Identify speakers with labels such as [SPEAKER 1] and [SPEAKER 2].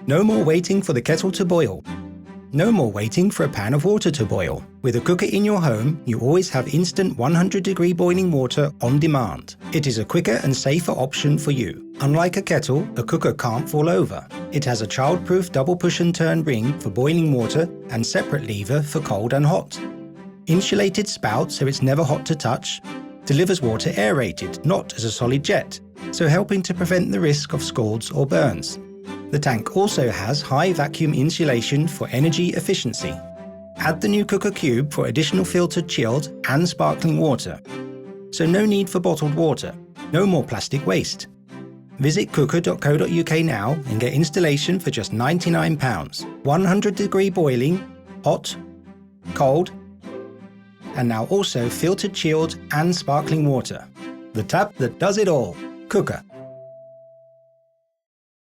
[SPEAKER 1] No more waiting for the kettle to boil. No more waiting for a pan of water to boil. With a cooker in your home, you always have instant 100-degree boiling water on demand. It is a quicker and safer option for you. Unlike a kettle, a cooker can't fall over. It has a child-proof double push and turn ring for boiling water and separate lever for cold and hot. Insulated spout so it's never hot to touch. Delivers water aerated, not as a solid jet, so helping to prevent the risk of scalds or burns. The tank also has high vacuum insulation for energy efficiency. Add the new Quooker Cube for additional filtered chilled and sparkling water. So no need for bottled water, no more plastic waste. Visit quooker.co.uk now and get installation for just £99. 100-degree boiling, hot, cold, and now also filtered chilled and sparkling water. The tap that does it all. Quooker.